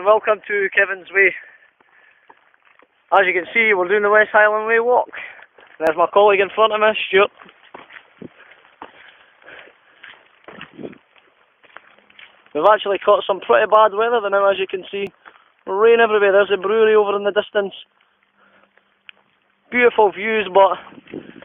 and welcome to Kevin's Way. As you can see, we're doing the West Highland Way walk. There's my colleague in front of me, Stuart. We've actually caught some pretty bad weather now, as you can see. Rain everywhere. There's a brewery over in the distance. Beautiful views, but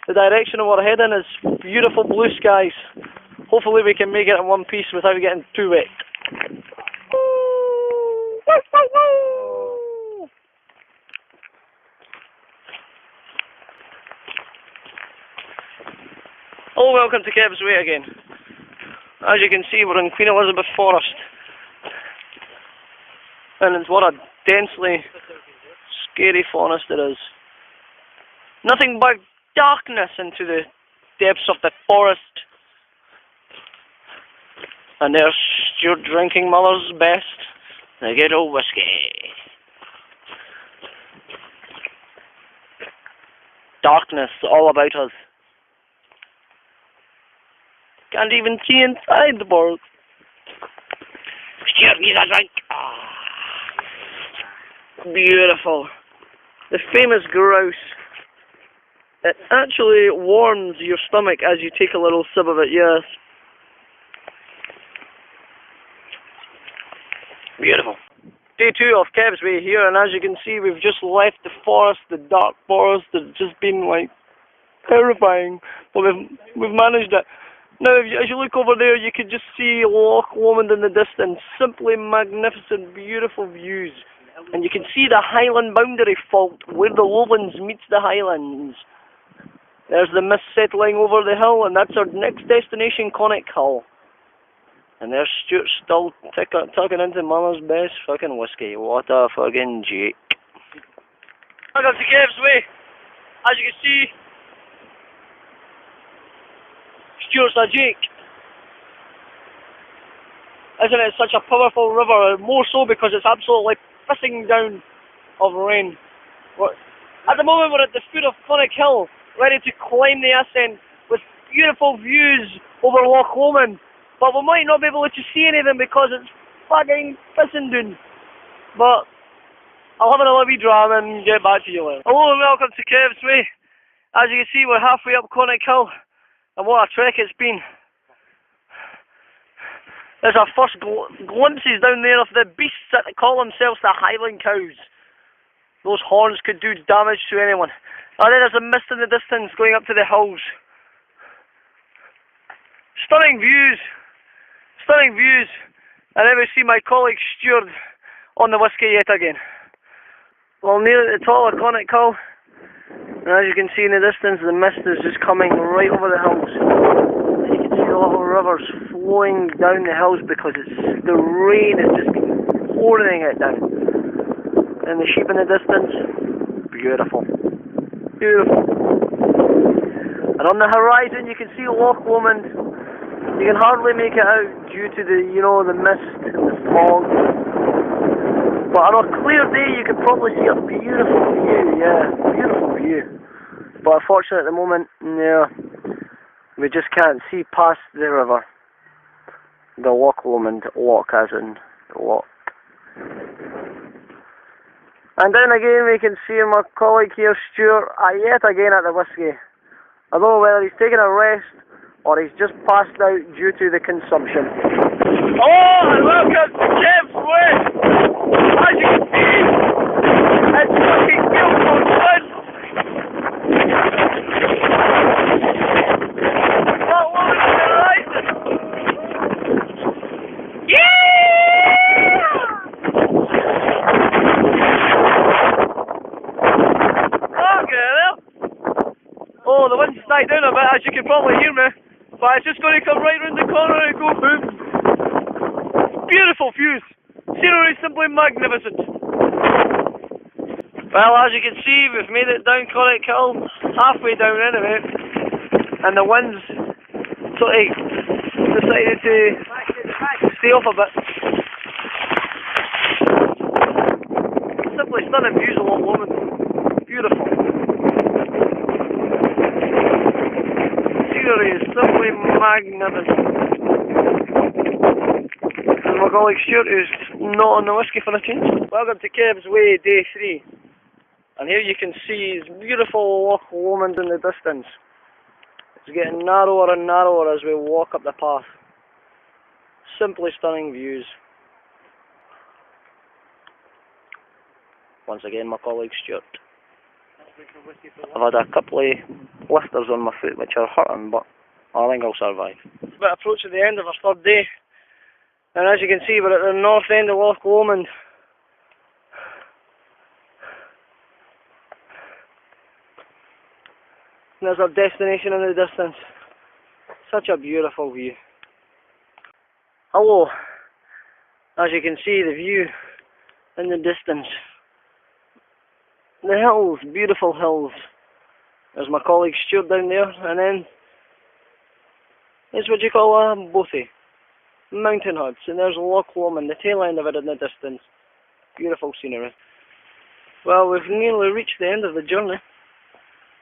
the direction we're heading is beautiful blue skies. Hopefully we can make it in one piece without getting too wet. Hello, welcome to Kev's Way again. As you can see, we're in Queen Elizabeth Forest. And it's what a densely scary forest it is. Nothing but darkness into the depths of the forest. And there's Stuart drinking Miller's best, the good old whiskey. Darkness all about us. Can't even see inside the board. Stuart needs a drink. Beautiful. The famous grouse. It actually warms your stomach as you take a little sip of it, yes. Beautiful. Day 2 of Kev's Way here, and as you can see, we've just left the forest, the dark forest. It's just been like terrifying, but we've managed it. Now, as you look over there, you can just see Kinlochleven in the distance. Simply magnificent, beautiful views, and you can see the Highland boundary fault where the lowlands meets the Highlands. There's the mist settling over the hill, and that's our next destination, Kinlochleven. And there's Stuart still tucking into Mama's best fucking whiskey. What a fucking Jake. Welcome to Kev's Way. As you can see, Stuart's a Jake. Isn't it such a powerful river? More so because it's absolutely pissing down of rain. At the moment we're at the foot of Kinlochleven, ready to climb the ascent with beautiful views over Kinlochleven. But we might not be able to see anything because it's fucking pissing down. But I'll have another wee Drymen and get back to you later. Hello and welcome to Kev's Way. As you can see, we're halfway up Kinlochleven, and what a trek it's been. There's our first glimpses down there of the beasts that call themselves the Highland cows. Those horns could do damage to anyone. And then there's a mist in the distance going up to the hills. Stunning views. Stunning views. And then we see my colleague Stuart on the whiskey yet again. Well, near at the top of Kinlochleven, and as you can see in the distance, the mist is just coming right over the hills. And you can see the little rivers flowing down the hills because the rain is just pouring it down. And the sheep in the distance, beautiful. Beautiful. And on the horizon you can see Kinlochleven. You can hardly make it out due to the, the mist and the fog. But on a clear day you could probably see a beautiful view, yeah, beautiful view. But unfortunately at the moment, yeah, we just can't see past the river. The Kinlochleven, loch as in loch. And then again we can see my colleague here, Stuart, yet again at the whiskey. I don't know whether he's taking a rest or he's just passed out due to the consumption. Oh, and welcome to Kev's Way! As you can see, it's fucking beautiful fun! That woman on the horizon! Yeah! Okay, well. Oh, the wind's died down a bit, as you can probably hear me. But it's just going to come right round the corner and go boom. Beautiful views. Scenery simply magnificent. Well, as you can see, we've made it down Kinlochleven, halfway down anyway. And the wind's sort of decided to stay off a bit. Simply stunning views of Kinlochleven. Beautiful. Is simply magnificent. And my colleague Stuart, who's not on the whiskey for a change. Welcome to Kev's Way, day 3. And here you can see this beautiful Loch Lomond in the distance. It's getting narrower and narrower as we walk up the path. Simply stunning views. Once again, my colleague Stuart. I've had a couple of blisters on my foot which are hurting, but I think I'll survive. It's about approaching the end of our third day. And as you can see, we're at the north end of Loch Lomond. There's our destination in the distance. Such a beautiful view. Hello. As you can see, the view in the distance. The hills, beautiful hills. There's my colleague Stuart down there, and then it's what you call a bothy. Mountain huts, and there's Loch Lomond, the tail end of it in the distance. Beautiful scenery. Well, we've nearly reached the end of the journey,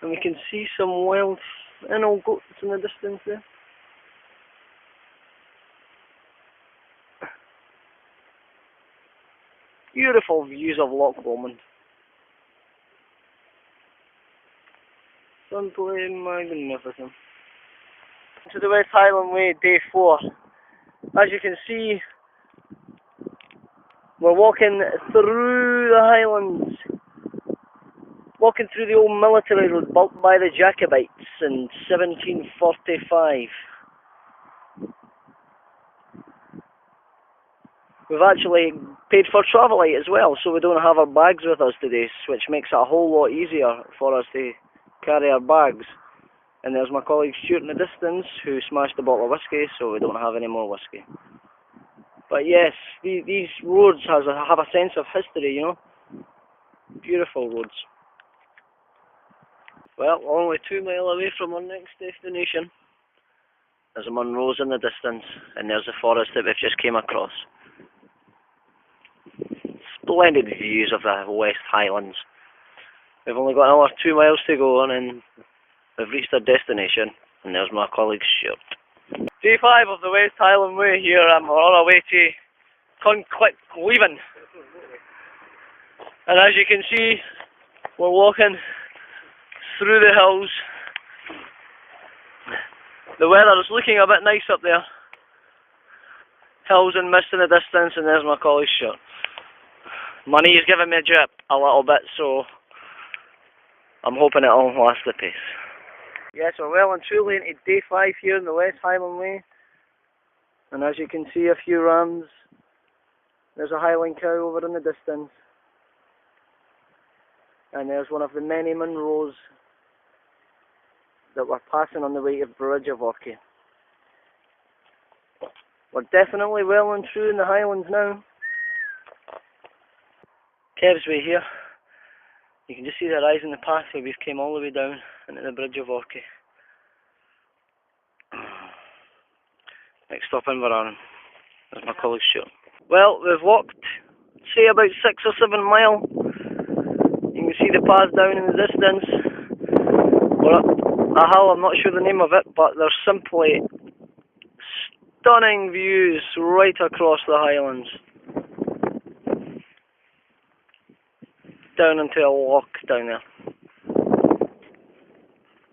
and we can see some wild animal goats in the distance there. Beautiful views of Loch Lomond. Simply magnificent. To the West Highland Way, day 4. As you can see, we're walking through the Highlands, walking through the old military road built by the Jacobites in 1745. We've actually paid for travel light as well, so we don't have our bags with us today, which makes it a whole lot easier for us to carry our bags. And there's my colleague Stuart in the distance, who smashed a bottle of whiskey, so we don't have any more whiskey. But yes, these roads have a sense of history, you know. Beautiful roads. Well, only 2 miles away from our next destination. There's a Munro's in the distance, and there's the forest that we've just came across. Splendid views of the West Highlands. We've only got another 2 miles to go, and then we've reached our destination, and there's my colleague Sept. Day 5 of the West Highland Way here, we're on our way to Kinlochleven. And as you can see, we're walking through the hills. The weather is looking a bit nice up there. Hills and mist in the distance, and there's my colleague Sept. My knee's giving me a drip a little bit, so I'm hoping it'll last the pace. Yes, we're well and truly into day 5 here in the West Highland Way. And as you can see, a few rams. There's a Highland cow over in the distance. And there's one of the many Munros that we're passing on the way to Bridge of Orchy. We're definitely well and true in the Highlands now. Kev's Way here. You can just see the rise in the pathway. We've came all the way down into the Bridge of Orchy. Next stop, Inveraran. There's my colleague Stuart. Well, we've walked, say, about 6 or 7 miles. You can see the path down in the distance. We're up a hill, I'm not sure the name of it, but there's simply stunning views right across the Highlands. Down into a loch down there.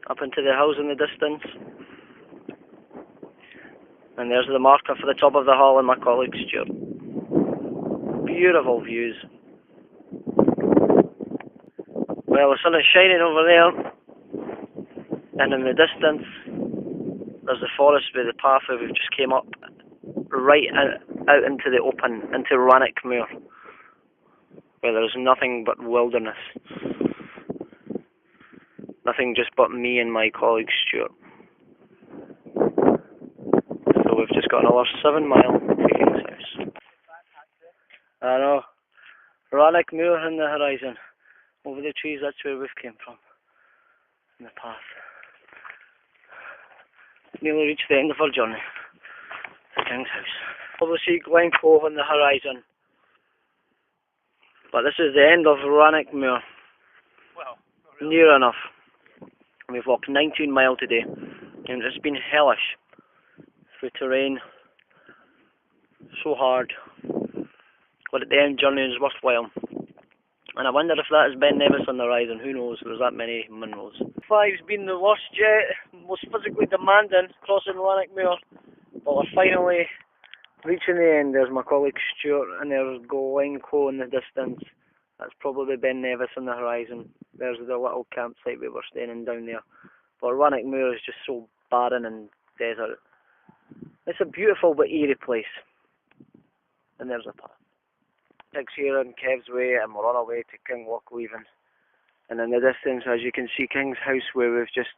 Up into the hills in the distance. And there's the marker for the top of the hill and my colleague Stuart. Beautiful views. Well, the sun is shining over there. And in the distance, there's the forest with the pathway we've just came up. Right out into the open, into Rannochmuir, where there's nothing but wilderness. Nothing just but me and my colleague Stuart. So we've just got another 7 miles to Kingshouse. I know. Rannochmuir in the horizon. Over the trees, that's where we've came from. In the path. Nearly reached the end of our journey. To Kingshouse. Obviously Glencove on the horizon. But this is the end of Rannochmuir. Well, really. Near enough. We've walked 19 miles today, and it's been hellish. Through terrain, so hard. but at the end journey is worthwhile. And I wonder if that is Ben Nevis on the horizon. Who knows? There's that many minerals. 5's been the worst yet, most physically demanding, crossing Lanarkmuir, but we're finally reaching the end. There's my colleague Stuart, and there's Glencoe in the distance. That's probably Ben Nevis on the horizon. There's the little campsite we were staying in down there. But Lanarkmuir is just so barren and desert. It's a beautiful but eerie place. And there's a path. 6 here on Kev's Way, and we're on our way to Kinlochleven. And in the distance, as you can see, Kingshouse, where we've just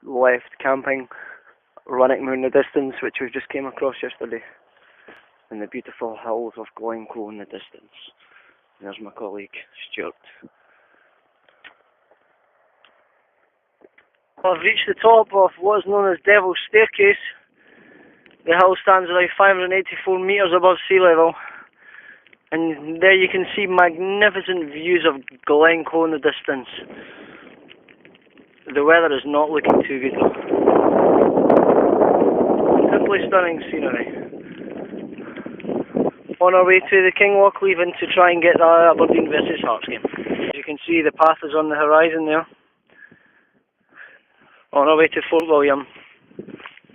left camping. Lanarkmuir in the distance, which we just came across yesterday. And the beautiful hills of Glencoe in the distance. And there's my colleague Stuart. I've reached the top of what is known as Devil's Staircase. The hill stands around 584 metres above sea level. And there you can see magnificent views of Glencoe in the distance. The weather is not looking too good though. Simply stunning scenery. On our way to the Kinlochleven to try and get the Aberdeen versus Hearts game. As you can see, the path is on the horizon there. On our way to Fort William.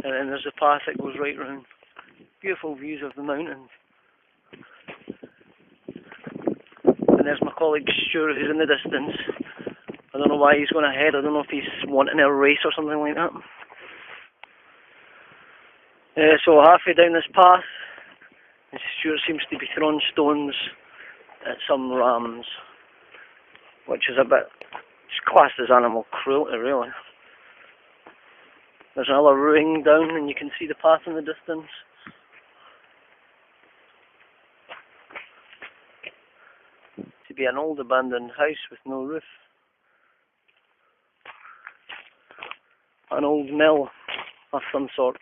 And then there's a path that goes right round. Beautiful views of the mountains. And there's my colleague Stuart, who's in the distance. I don't know why he's going ahead. I don't know if he's wanting a race or something like that. So halfway down this path, Stuart seems to be throwing stones at some rams, which is a bit, it's classed as animal cruelty really. There's another ring down and you can see the path in the distance. To be an old abandoned house with no roof. An old mill of some sort.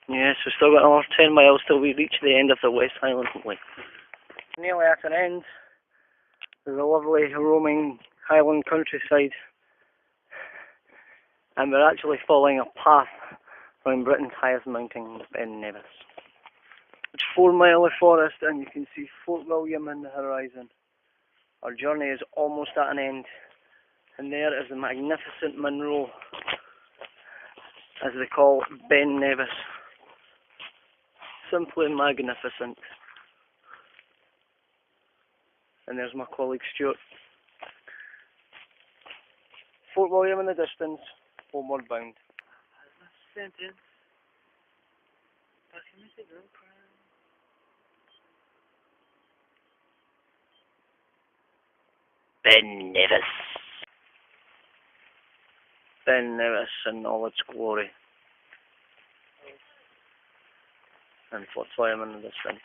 Yes, we've still got another 10 miles till we reach the end of the West Highland Way. Nearly at an end. There's a lovely roaming highland countryside. And we're actually following a path around Britain's highest mountain, Ben Nevis. It's 4 mile of forest and you can see Fort William in the horizon. Our journey is almost at an end. And there is the magnificent Munro, as they call Ben Nevis. Simply magnificent. And there's my colleague Stuart. Fort William in the distance, homeward bound. Ben Nevis. Ben Nevis in all its glory. And Fort William in the distance.